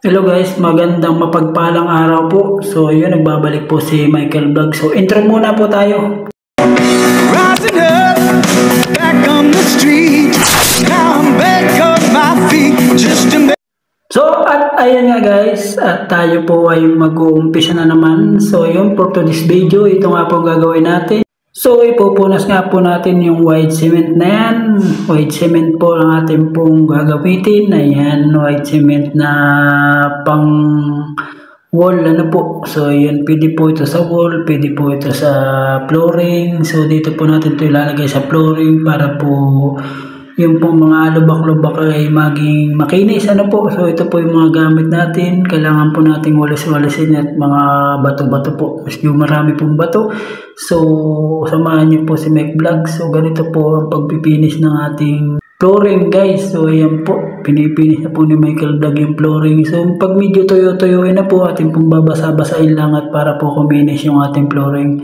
Hello guys, magandang mapagpalang araw po. So yun, nagbabalik po si Michael Vlog. So intro muna po tayo. Rising up, back on the street. Now I'm back on my feet, just to make. So at ayan nga guys, at tayo po ay mag-uumpisa na naman. So yun, for today's video, ito nga po gagawin natin. So ipupunas nga po natin yung white cement na yan. White cement po ang ating pong gagamitin. Ayan, white cement na pang wall ano po. So yun, pwede po ito sa wall, pwede po ito sa flooring. So dito po natin ito ilalagay sa flooring para po yung pong mga lubak-lubak ay maging makinis. Ano po? So ito po yung mga gamit natin. Kailangan po nating walis-walisin at mga bato-bato po. Mas yung marami pong bato. So samahan niyo po si Mike Vlog. So ganito po ang pagpipinis ng ating flooring guys. So ayan po. Pinipinis na po ni Michael Vlog yung flooring. So pag medyo tuyo-tuyuin na po, ating pong babasa-basain lang at para po kuminis yung ating flooring.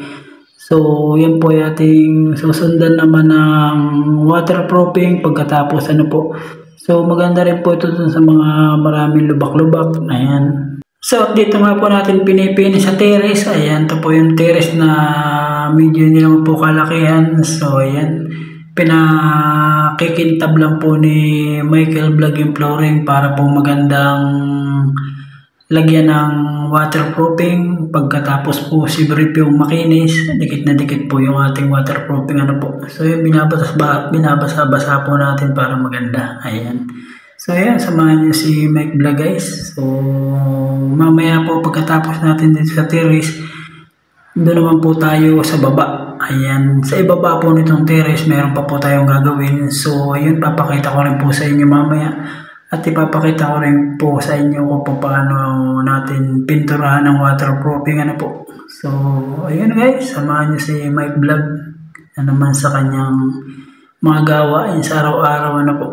So, yan po yung ating susundan naman ng waterproofing pagkatapos ano po. So, maganda rin po ito sa mga maraming lubak-lubak. Ayan. So, dito nga po natin pinipinis sa terrace. Ayan, ito po yung terrace na medyo hindi naman po kalakihan. So, ayan. Pinakikintab lang po ni Michael Vlog yung flooring para po magandang lagyan ng waterproofing. Pagkatapos po si brief yung makinis, dikit na dikit po yung ating waterproofing ano po. So yung binabasa-basa po natin para maganda. Ayan. So ayan, samahan niyo si Mike Vlog guys. So mamaya po pagkatapos natin dito sa terrace, doon naman po tayo sa baba. Ayan, sa ibaba po nitong terrace meron pa po tayong gagawin. So ayun, papakita ko rin po sa inyo mamaya. At ipapakita ko rin po sa inyo kung paano natin pinturahan ng waterproofing ano po. So, ayun guys, samahan niyo si Mike Vlog na naman sa kanyang mga gawain sa araw-araw ano po.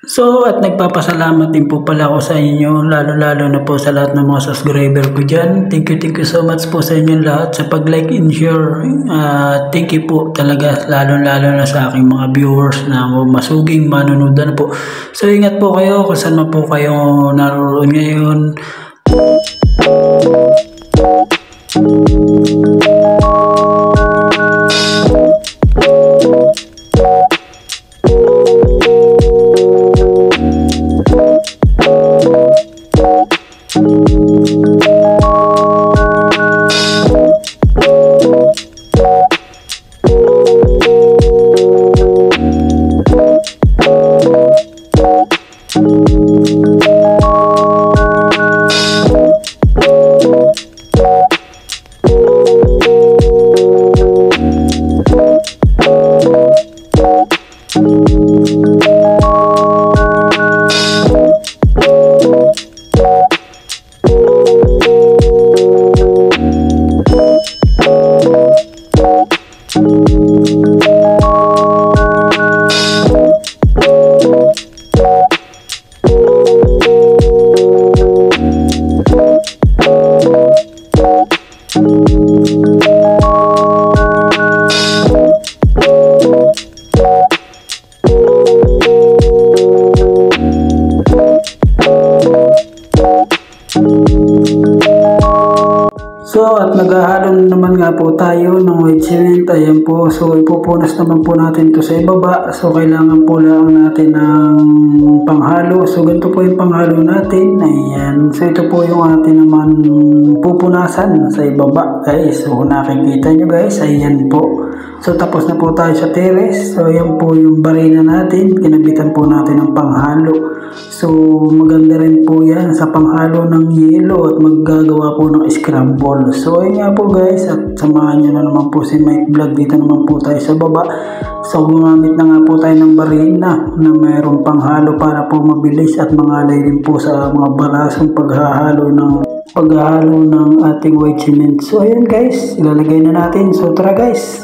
So, at nagpapasalamat din po pala ako sa inyo, lalo-lalo na po sa lahat ng mga subscriber ko dyan. Thank you so much po sa inyo lahat sa pag-like and share. Thank you po talaga, lalo-lalo na sa aking mga viewers na masuging manonood na po. So, ingat po kayo kung saan man po kayo naroon ngayon. So at naghahalo naman nga po tayo ng white cement. Ayan po. So ipupunas naman po natin to sa ibaba. So kailangan po lang natin ng panghalo. So ganito po yung panghalo natin. Ayan. So ito po yung atin naman pupunasan sa ibaba guys. So nakikita nyo guys. Ayan po. So tapos na po tayo sa terrace. So ayan po yung barina natin. Kinabitan po natin ng panghalo. So maganda rin po yan sa panghalo ng yelo at maggagawa po ng scramble. So ayun nga po guys, at samahan nyo na naman po si Mike Vlog. Dito naman po tayo sa baba. So gumamit na nga po tayo ng barina na mayroong panghalo para po mabilis at mangalay din po sa mga balasong paghahalo ng ating white cement. So ayun guys, ilalagay na natin. So tara guys.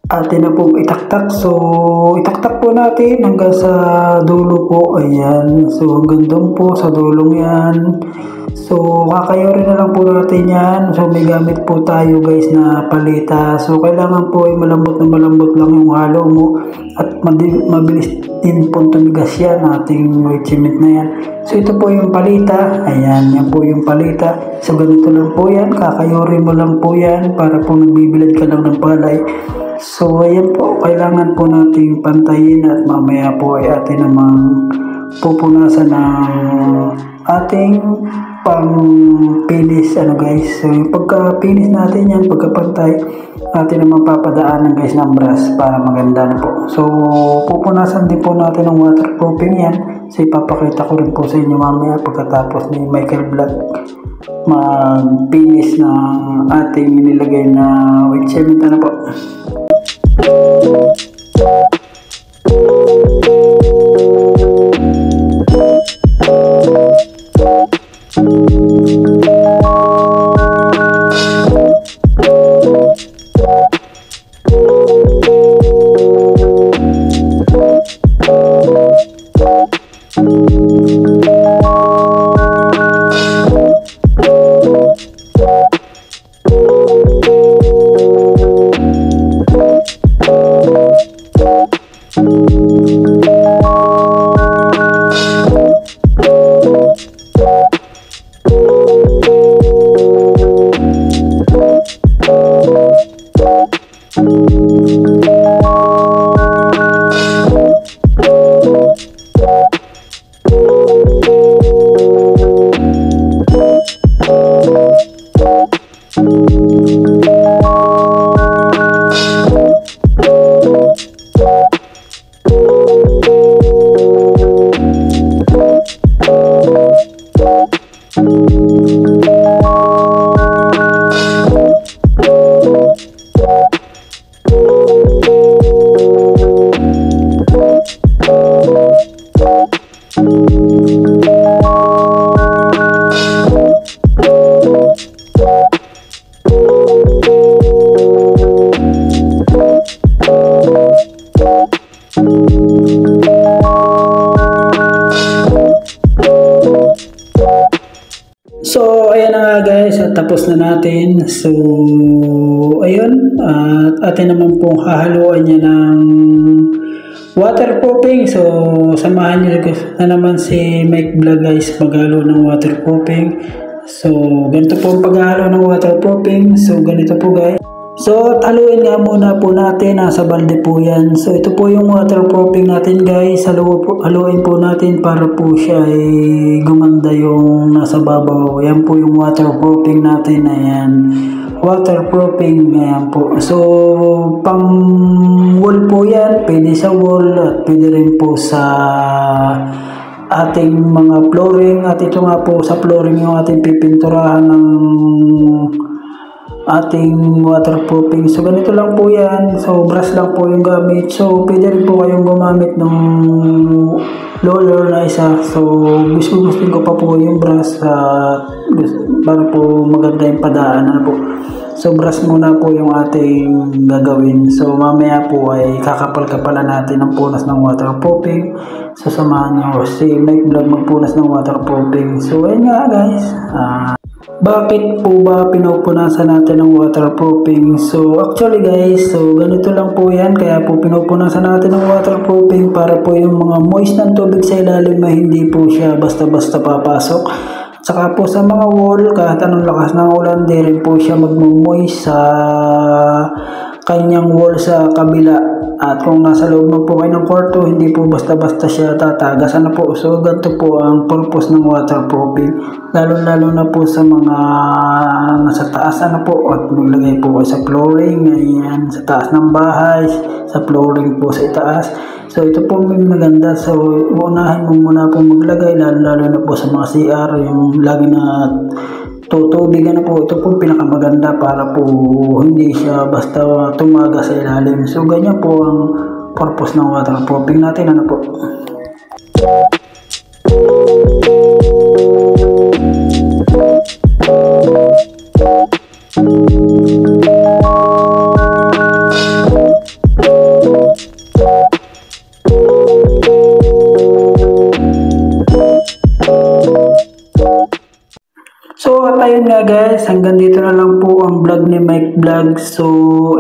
atin na pong itaktak. So, itaktak po natin hanggang sa dulo po. Ayan. So, hanggang doon po sa dulong yan. So, kakayori na lang po natin yan. So, may gamit po tayo guys na palita. So, kailangan po ay malambot na malambot lang yung halo mo. At mabilis din po tumigas yan, ating white cement na yan. So, ito po yung palita. Ayan, yan po yung palita. So, ganito lang po yan. Kakayori mo lang po yan para po nagbibilad ka lang ng palay. So, ayan po. Kailangan po natin pantayin at mamaya po ay atin namang pupunasan ng ating pang-pinis guys. So, yung pagka-pinis natin yan, pagka-pantay, atin naman papadaanan guys ng brush para maganda na po. So, pupunasan din po natin ng waterproofing yan. So, ipapakita ko rin po sa inyo mamaya pagkatapos ni Michael Black mag-pinis ng ating nilagay na white cement po. So, ayan na nga guys, at tapos na natin. So, ayun, at atin naman pong hahaluan niya ng waterproofing. So, samahan niyo na naman si Mike Vlog guys maghalo ng waterproofing. So, ganito po ang paghalo ng waterproofing. So, ganito po guys. So, haluin nga muna po natin. Nasa balde po yan. So, ito po yung waterproofing natin guys. Haluin po natin para po siya ay gumanda yung nasa babaw. Yan po yung waterproofing natin. Ayan. Waterproofing. Ayan po. So, pang wall po yan. Pwede sa wall at pwede rin po sa ating mga flooring. At ito nga po sa flooring yung ating pipinturahan ng ating waterproofing. So, ganito lang po yan. So, brush lang po yung gamit. So, pwede rin po kayong gumamit ng roller na isa. So, gusto ko pa po yung brush para po maganda yung padaan po. So, brush muna po yung ating gagawin. So, mamaya po ay kakapal-kapalan natin ang punas ng waterproofing. So, samahan nyo si Mike Vlog magpunas ng waterproofing. So, ayun nga guys. Bakit po ba pinupunasan natin ng waterproofing? So, actually guys, so ganito lang po yan. Kaya po pinupunasan natin ng waterproofing para po yung mga moist ng tubig sa ilalim ay hindi po siya basta-basta papasok. Saka po sa mga wall, kahit anong lakas ng ulan, di rin po siya magmumoist sa kanyang wall sa kabila. At kung nasa loob mo po kayo ng kwarto, hindi po basta-basta siya tatagas. Ano po? So, ganito po ang purpose ng waterproofing. Lalo-lalo na po sa mga nasa taas. Ano po? At maglagay po kayo sa flooring. Ayan, sa taas ng bahay. Sa flooring po sa itaas. So, ito po may maganda. So, unahin mo muna po maglagay. Lalo-lalo na po sa mga CR. Yung lagi na tutubigan na po. Ito po pinakamaganda para po hindi siya basta tumaga sa ilalim. So, ganyan po ang purpose ng waterproofing natin. Ano po? So at ayun nga guys, hanggang dito na lang po ang vlog ni Mike Vlog. So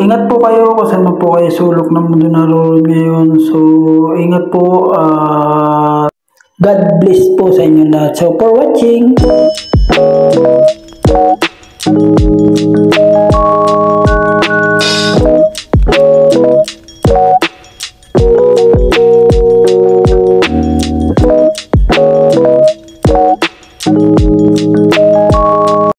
ingat po kayo kung saan man po kayo sulok ng mundo naroon ngayon. So ingat po, God bless po sa inyo lahat. So for watching.